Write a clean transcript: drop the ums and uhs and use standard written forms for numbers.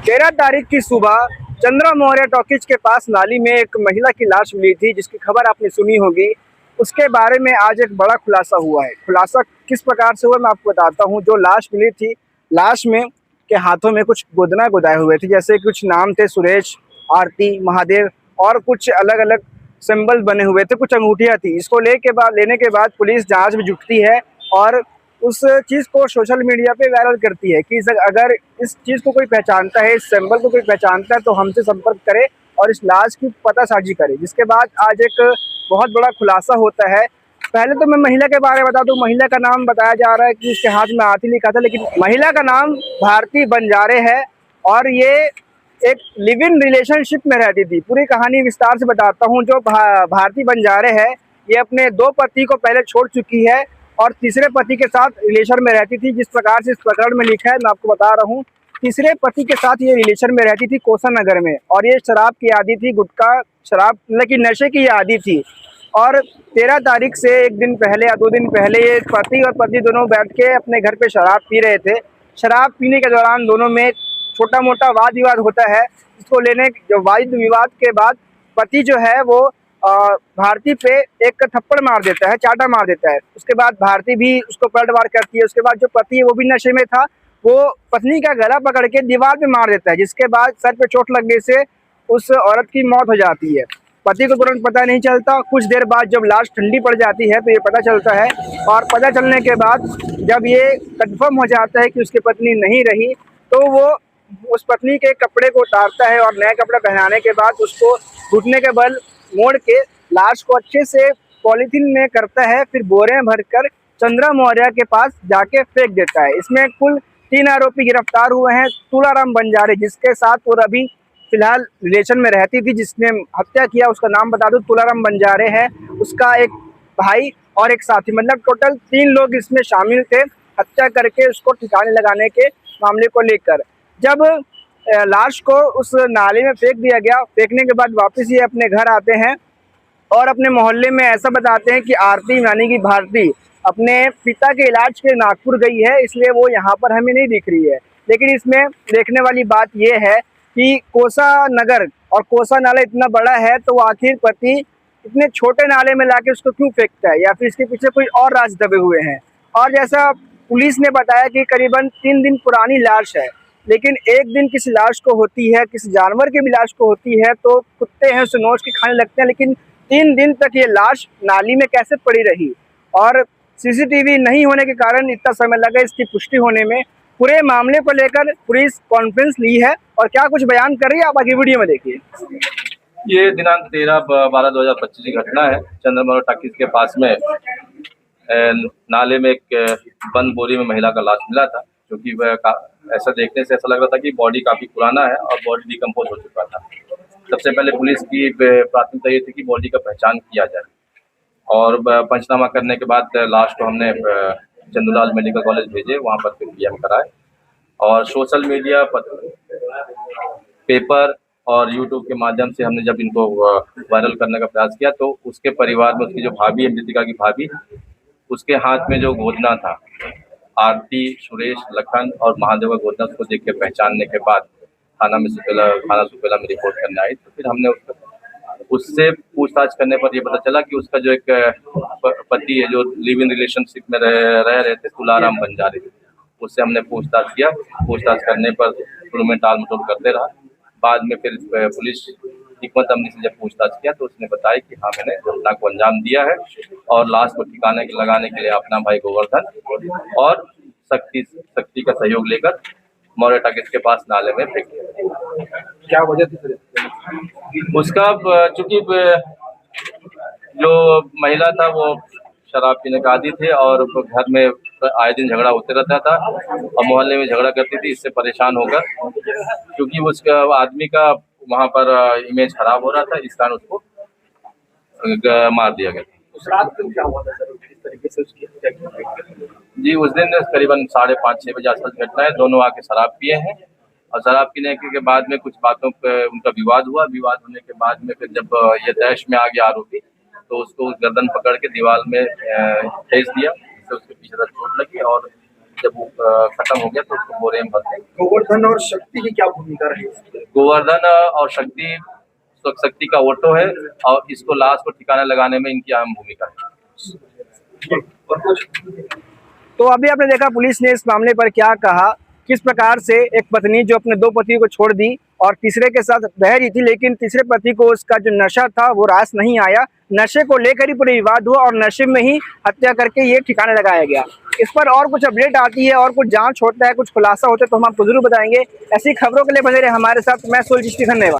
13 तारीख की सुबह चंद्रा मौर्य टॉकीज के पास नाली में एक महिला की लाश मिली थी, जिसकी खबर आपने सुनी होगी। उसके बारे में आज एक बड़ा खुलासा हुआ है। खुलासा किस प्रकार से हुआ मैं आपको बताता हूँ। जो लाश मिली थी, लाश में के हाथों में कुछ गोदना गोदाए हुए थे, जैसे कुछ नाम थे सुरेश, आरती, महादेव और कुछ अलग अलग सिंबल बने हुए थे, कुछ अंगूठियाँ थी। इसको लेने के बाद पुलिस जाँच में जुटती है और उस चीज़ को सोशल मीडिया पे वायरल करती है कि अगर इस चीज़ को कोई पहचानता है, इस सिंबल को कोई पहचानता है तो हमसे संपर्क करे और इस लाश की पतासाजी करे। जिसके बाद आज एक बहुत बड़ा खुलासा होता है। पहले तो मैं महिला के बारे में बता दूं। महिला का नाम बताया जा रहा है कि उसके हाथ में आरती लिखा था, लेकिन महिला का नाम भारती बंजारे है और ये एक लिव इन रिलेशनशिप में रहती थी। पूरी कहानी विस्तार से बताता हूँ। जो भारती बंजारे है, ये अपने 2 पति को पहले छोड़ चुकी है और तीसरे पति के साथ रिलेशन में रहती थी। जिस प्रकार से इस प्रकरण में लिखा है मैं आपको बता रहा हूँ। तीसरे पति के साथ ये रिलेशन में रहती थी कोसा नगर में, और ये शराब की आदी थी, गुटखा शराब मतलब कि नशे की आदी थी। और 13 तारीख से एक दिन पहले या 2 दिन पहले ये पति और पत्नी दोनों बैठ के अपने घर पे शराब पी रहे थे। शराब पीने के दौरान दोनों में छोटा मोटा वाद विवाद होता है। इसको लेने जो वाद विवाद के बाद पति जो है वो भारती पे एक थप्पड़ मार देता है, चाटा मार देता है। उसके बाद भारती भी उसको पलटवार करती है। उसके बाद जो पति है वो भी नशे में था, वो पत्नी का गला पकड़ के दीवार पे मार देता है, जिसके बाद सर पे चोट लगने से उस औरत की मौत हो जाती है। पति को तुरंत पता नहीं चलता। कुछ देर बाद जब लाश ठंडी पड़ जाती है तो ये पता चलता है, और पता चलने के बाद जब ये कंफर्म हो जाता है कि उसकी पत्नी नहीं रही, तो वो उस पत्नी के कपड़े को उतारता है और नए कपड़े पहनाने के बाद उसको घुटने के बल मोड़ के लाश को अच्छे से पॉलीथीन में करता है, फिर बोरे में भरकर चंद्रा मौर्य के पास जाके फेंक देता है। इसमें कुल 3 आरोपी गिरफ्तार हुए हैं। तुलाराम बंजारे, जिसके साथ वो अभी फिलहाल रिलेशन में रहती थी, जिसने हत्या किया, उसका नाम बता दूं तुलाराम बंजारे है। उसका एक भाई और एक साथी, मतलब टोटल 3 लोग इसमें शामिल थे हत्या करके उसको ठिकाने लगाने के मामले को लेकर। जब लाश को उस नाले में फेंक दिया गया, फेंकने के बाद वापस ये अपने घर आते हैं और अपने मोहल्ले में ऐसा बताते हैं कि आरती यानी कि भारती अपने पिता के इलाज के नागपुर गई है, इसलिए वो यहाँ पर हमें नहीं दिख रही है। लेकिन इसमें देखने वाली बात यह है कि कोसा नगर और कोसा नाला इतना बड़ा है, तो आखिर पति इतने छोटे नाले में लाके उसको क्यों फेंकता है, या फिर इसके पीछे कोई और राज दबे हुए हैं। और जैसा पुलिस ने बताया कि करीबन 3 दिन पुरानी लाश है, लेकिन एक दिन किसी लाश को होती है, किसी जानवर की भी लाश को होती है तो कुत्ते हैं उसे नोच के खाने लगते हैं, लेकिन 3 दिन तक ये लाश नाली में कैसे पड़ी रही। और सीसीटीवी नहीं होने के कारण इतना समय लगा इसकी पुष्टि होने में। पूरे मामले को लेकर पुलिस कॉन्फ्रेंस ली है और क्या कुछ बयान कर रही है, आप आगे वीडियो में देखिए। ये दिनांक 13/12/2025 की घटना है। चंद्रा मौर्य टॉकीज के पास में नाले में एक बंद बोरी में महिला का लाश मिला था, क्योंकि वह ऐसा देखने से ऐसा लग रहा था कि बॉडी काफी पुराना है और बॉडी डिकम्पोज हो चुका था। सबसे पहले पुलिस की प्राथमिकता ये थी कि बॉडी का पहचान किया जाए, और पंचनामा करने के बाद लाश को हमने चंदूलाल मेडिकल कॉलेज भेजे, वहाँ पर फिर पीएम कराए। और सोशल मीडिया, पेपर और यूट्यूब के माध्यम से हमने जब इनको वायरल करने का प्रयास किया, तो उसके परिवार में उसकी जो भाभी है, मृतिका की भाभी, उसके हाथ में जो गोदना था, आरती, सुरेश, लखन और महादेव का गोदना, उसको देख के पहचानने के बाद थाना सुपेला में रिपोर्ट करने आई। तो फिर हमने उससे पूछताछ करने पर यह पता चला कि उसका जो एक पति है, जो लिव इन रिलेशनशिप में रह रहे थे, तुलाराम बंजारे, उससे हमने पूछताछ किया। पूछताछ करने पर शुरू में टाल मटोल करते रहा। बाद में फिर पुलिस हिकमत अमनी से जब पूछताछ किया तो उसने बताया कि हाँ, मैंने घटना को अंजाम दिया है और लाश को ठिकाने लगाने के लिए अपना भाई गोवर्धन और शक्ति का सहयोग लेकर मौर्य टॉकीज के पास नाले में फेंक दिया। क्या वजह थी उसका? चूंकि जो महिला था वो शराब पीने का आदी थे और घर में आए दिन झगड़ा होते रहता था और मोहल्ले में झगड़ा करती थी। इससे परेशान होकर, क्योंकि उसका आदमी का वहाँ पर इमेज खराब हो रहा था, इस कारण उसको मार दिया गया। उस रात को क्या हुआ था सर, किस तरीके से उसकी हत्या की? जी, उस दिन करीबन 5:30-6 बजे आसपास घटना है। दोनों आके शराब पिए हैं और शराब पीने के बाद में कुछ बातों पे उनका विवाद हुआ। विवाद होने के बाद में फिर जब ये तैश में आ गया आरोपी, तो उसको गर्दन पकड़ के दीवार में ठेस दिया, जिससे उसके पीछे तक चोट लगी और जब वो खत्म हो गया तो उसको बोरे में भरते हैं। गोवर्धन और शक्ति की क्या भूमिका रही? गोवर्धन और शक्ति का ऑटो है और इसको लाश को ठिकाना लगाने में इनकी अहम भूमिका है। और कुछ तो अभी आपने देखा पुलिस ने इस मामले पर क्या कहा, किस प्रकार से एक पत्नी जो अपने दो पतियों को छोड़ दी और तीसरे के साथ रह रही थी, लेकिन तीसरे पति को उसका जो नशा था वो रास नहीं आया, नशे को लेकर ही पूरे विवाद हुआ और नशे में ही हत्या करके ये ठिकाने लगाया गया। इस पर और कुछ अपडेट आती है और कुछ जांच होता है, कुछ खुलासा होता है तो हम आपको जरूर बताएंगे। ऐसी खबरों के लिए बने रहे हमारे साथ। मैं सोल्जिश, धन्यवाद।